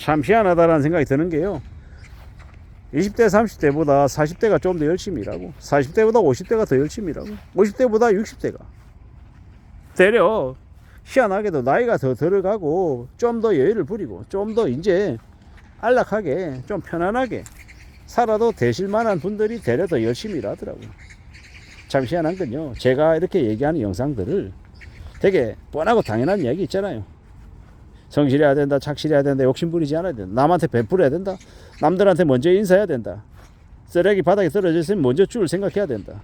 참 희한하다라는 생각이 드는 게요, 20대 30대보다 40대가 좀 더 열심히 일하고 40대보다 50대가 더 열심히 일하고 50대보다 60대가 되려 희한하게도 나이가 더 들어가고 좀 더 여유를 부리고 좀 더 이제 안락하게 좀 편안하게 살아도 되실 만한 분들이 되려 더 열심히 일하더라고요. 참 희한한 건요, 제가 이렇게 얘기하는 영상들을 되게 뻔하고 당연한 이야기 있잖아요. 성실해야 된다, 착실해야 된다, 욕심부리지 않아야 된다, 남한테 베풀어야 된다, 남들한테 먼저 인사해야 된다, 쓰레기 바닥에 떨어져 있으면 먼저 줄 생각해야 된다,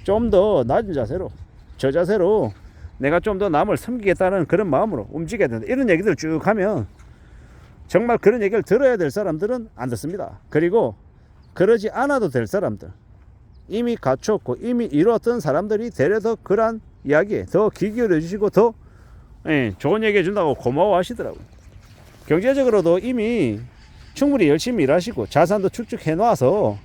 좀 더 낮은 자세로, 저 자세로 내가 좀 더 남을 섬기겠다는 그런 마음으로 움직여야 된다, 이런 얘기들 쭉 하면 정말 그런 얘기를 들어야 될 사람들은 안 듣습니다. 그리고 그러지 않아도 될 사람들, 이미 갖췄고 이미 이루었던 사람들이 되려 더 그런 이야기에 더 귀 기울여 주시고 더 좋은 얘기 해준다고 고마워 하시더라고요. 경제적으로도 이미 충분히 열심히 일하시고 자산도 축적해 놔서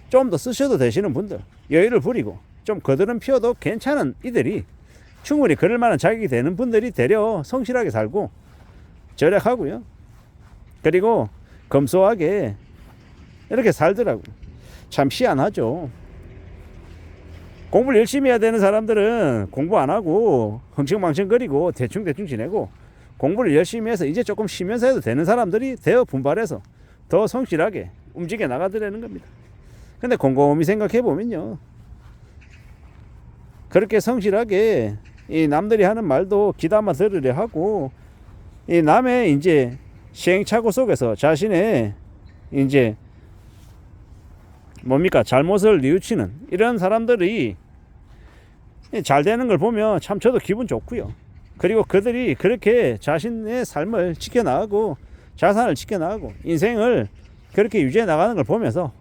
좀 더 쓰셔도 되시는 분들, 여유를 부리고 좀 거드름 피워도 괜찮은 이들이 충분히 그럴 만한 자격이 되는 분들이 되려 성실하게 살고 절약하고요, 그리고 검소하게 이렇게 살더라고요. 참 희한하죠. 공부를 열심히 해야 되는 사람들은 공부 안 하고 흥청망청거리고 대충 지내고, 공부를 열심히 해서 이제 조금 쉬면서 해도 되는 사람들이 되어 분발해서 더 성실하게 움직여 나가더라는 겁니다. 근데 곰곰이 생각해 보면요, 그렇게 성실하게 이 남들이 하는 말도 귀담아 들으려 하고 이 남의 이제 시행착오 속에서 자신의 이제 뭡니까 잘못을 뉘우치는 이런 사람들이 잘 되는 걸 보면 참 저도 기분 좋고요. 그리고 그들이 그렇게 자신의 삶을 지켜나가고 자산을 지켜나가고 인생을 그렇게 유지해 나가는 걸 보면서,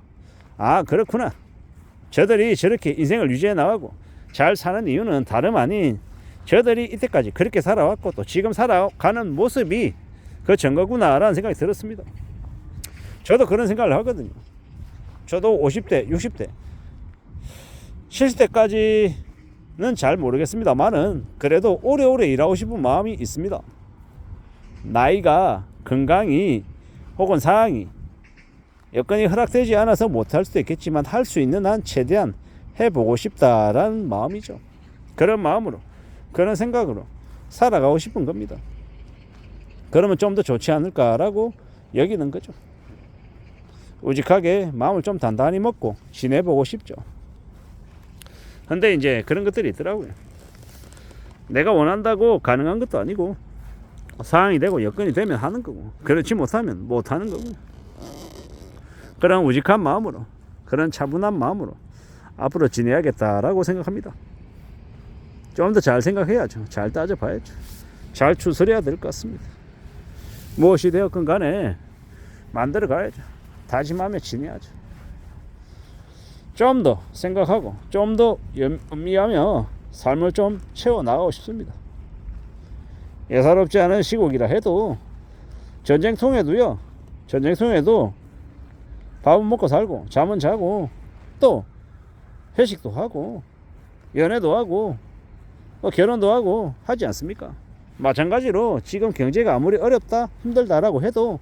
아 그렇구나, 저들이 저렇게 인생을 유지해 나가고 잘 사는 이유는 다름 아닌 저들이 이때까지 그렇게 살아왔고 또 지금 살아가는 모습이 그 증거구나 라는 생각이 들었습니다. 저도 그런 생각을 하거든요. 저도 50대, 60대, 70대까지는 잘 모르겠습니다만은 그래도 오래오래 일하고 싶은 마음이 있습니다. 나이가, 건강이 혹은 상황이 여건이 허락되지 않아서 못할 수도 있겠지만 할 수 있는 한 최대한 해보고 싶다라는 마음이죠. 그런 마음으로, 그런 생각으로 살아가고 싶은 겁니다. 그러면 좀 더 좋지 않을까라고 여기는 거죠. 우직하게 마음을 좀 단단히 먹고 지내보고 싶죠. 근데 이제 그런 것들이 있더라고요. 내가 원한다고 가능한 것도 아니고 상황이 되고 여건이 되면 하는 거고, 그렇지 못하면 못 하는 거고, 그런 우직한 마음으로, 그런 차분한 마음으로 앞으로 지내야겠다라고 생각합니다. 좀 더 잘 생각해야죠. 잘 따져봐야죠. 잘 추스려야 될 것 같습니다. 무엇이 되었건 간에 만들어 가야죠. 다짐하며 지내야죠. 좀 더 생각하고 좀 더 음미하며 삶을 좀 채워나가고 싶습니다. 예사롭지 않은 시국이라 해도 전쟁통에도 밥은 먹고 살고 잠은 자고 또 회식도 하고 연애도 하고 결혼도 하고 하지 않습니까? 마찬가지로 지금 경제가 아무리 어렵다 힘들다라고 해도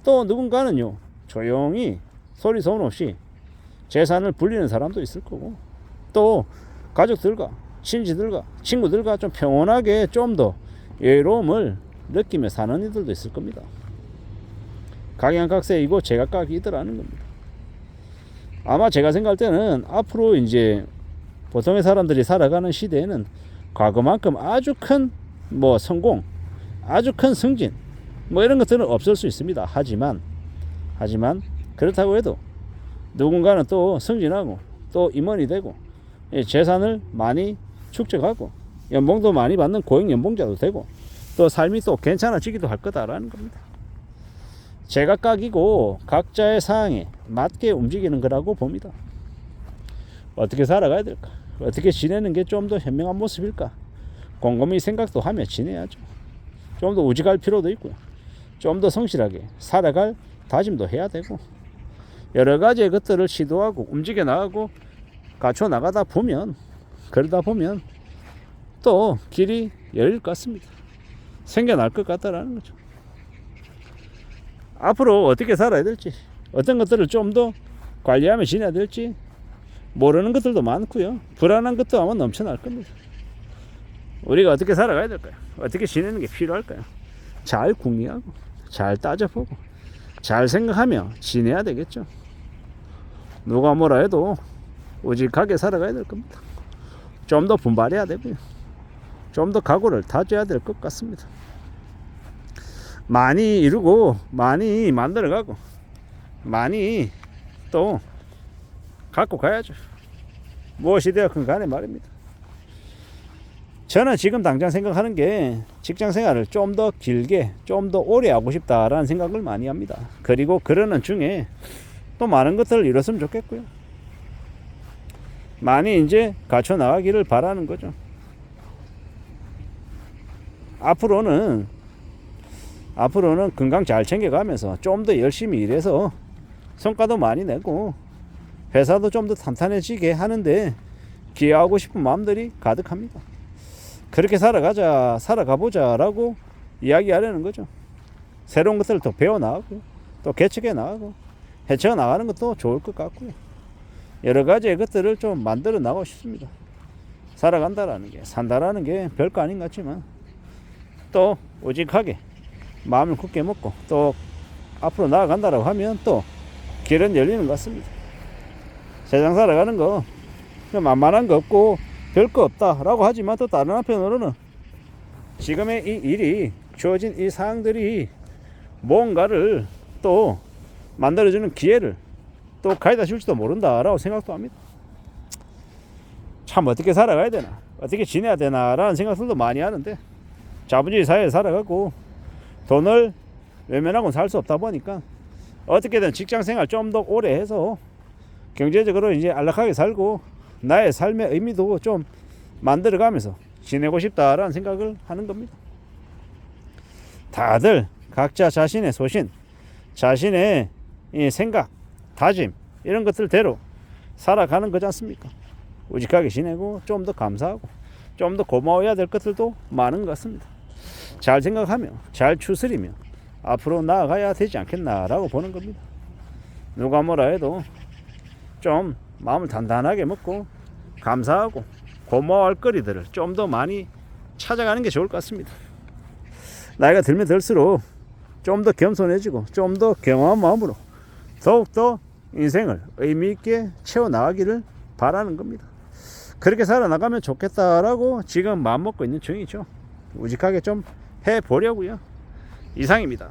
또 누군가는요 조용히 소리 소문 없이 재산을 불리는 사람도 있을 거고, 또 가족들과 친지들과 친구들과 좀 평온하게 좀 더 여유로움을 느끼며 사는 이들도 있을 겁니다. 각양각색이고 제각각이더라는 겁니다. 아마 제가 생각할 때는 앞으로 이제 보통의 사람들이 살아가는 시대에는 과거만큼 아주 큰 성공, 아주 큰 승진 이런 것들은 없을 수 있습니다. 하지만 그렇다고 해도 누군가는 또 승진하고 또 임원이 되고 재산을 많이 축적하고 연봉도 많이 받는 고액 연봉자도 되고 또 삶이 또 괜찮아지기도 할 거다라는 겁니다. 제각각이고 각자의 상황에 맞게 움직이는 거라고 봅니다. 어떻게 살아가야 될까? 어떻게 지내는 게 좀 더 현명한 모습일까? 곰곰이 생각도 하며 지내야죠. 좀 더 우직할 필요도 있고요. 좀 더 성실하게 살아갈 다짐도 해야 되고, 여러 가지의 것들을 시도하고 움직여 나가고 갖춰 나가다 보면, 그러다 보면 또 길이 열릴 것 같습니다. 생겨날 것 같다라는 거죠. 앞으로 어떻게 살아야 될지, 어떤 것들을 좀 더 관리하며 지내야 될지 모르는 것들도 많고요. 불안한 것도 아마 넘쳐날 겁니다. 우리가 어떻게 살아가야 될까요? 어떻게 지내는 게 필요할까요? 잘 궁리하고 잘 따져보고 잘 생각하며 지내야 되겠죠. 누가 뭐라 해도 우직하게 살아가야 될 겁니다. 좀 더 분발해야 되고요. 좀 더 각오를 다져야 될 것 같습니다. 많이 이루고 많이 만들어가고 많이 또 갖고 가야죠. 무엇이 되었건 간에 말입니다. 저는 지금 당장 생각하는 게 직장 생활을 좀 더 길게 좀 더 오래 하고 싶다라는 생각을 많이 합니다. 그리고 그러는 중에 또 많은 것들을 이뤘으면 좋겠고요. 많이 이제 갖춰 나가기를 바라는 거죠. 앞으로는 건강 잘 챙겨가면서 좀 더 열심히 일해서 성과도 많이 내고 회사도 좀 더 탄탄해지게 하는데 기여하고 싶은 마음들이 가득합니다. 그렇게 살아가보자 라고 이야기하려는 거죠. 새로운 것들을 또 배워나가고 또 개척해 나가고 헤쳐 나가는 것도 좋을 것 같고요. 여러 가지의 것들을 좀 만들어 나가고 싶습니다. 살아간다라는 게, 산다라는 게 별거 아닌 것 같지만 또 오직하게 마음을 굳게 먹고 또 앞으로 나아간다라고 하면 또 길은 열리는 것 같습니다. 세상 살아가는 거 만만한 거 없고 별거 없다라고 하지만 또 다른 한편으로는 지금의 이 일이 주어진 이 사항들이 뭔가를 또 만들어주는 기회를 또 가져다 줄지도 모른다라고 생각도 합니다. 참 어떻게 살아가야 되나, 어떻게 지내야 되나라는 생각들도 많이 하는데 자본주의 사회에 살아가고 돈을 외면하고는 살 수 없다 보니까 어떻게든 직장생활 좀 더 오래 해서 경제적으로 이제 안락하게 살고 나의 삶의 의미도 좀 만들어가면서 지내고 싶다라는 생각을 하는 겁니다. 다들 각자 자신의 소신, 자신의 이 생각, 다짐 이런 것들대로 살아가는 거지 않습니까? 우직하게 지내고 좀 더 감사하고 좀 더 고마워해야 될 것들도 많은 것 같습니다. 잘 생각하며 잘 추스리며 앞으로 나아가야 되지 않겠나라고 보는 겁니다. 누가 뭐라 해도 좀 마음을 단단하게 먹고 감사하고 고마워할 거리들을 좀 더 많이 찾아가는 게 좋을 것 같습니다. 나이가 들면 들수록 좀 더 겸손해지고 좀 더 겸허한 마음으로 더욱더 인생을 의미 있게 채워나가기를 바라는 겁니다. 그렇게 살아나가면 좋겠다라고 지금 마음먹고 있는 중이죠. 우직하게 좀 해보려고요. 이상입니다.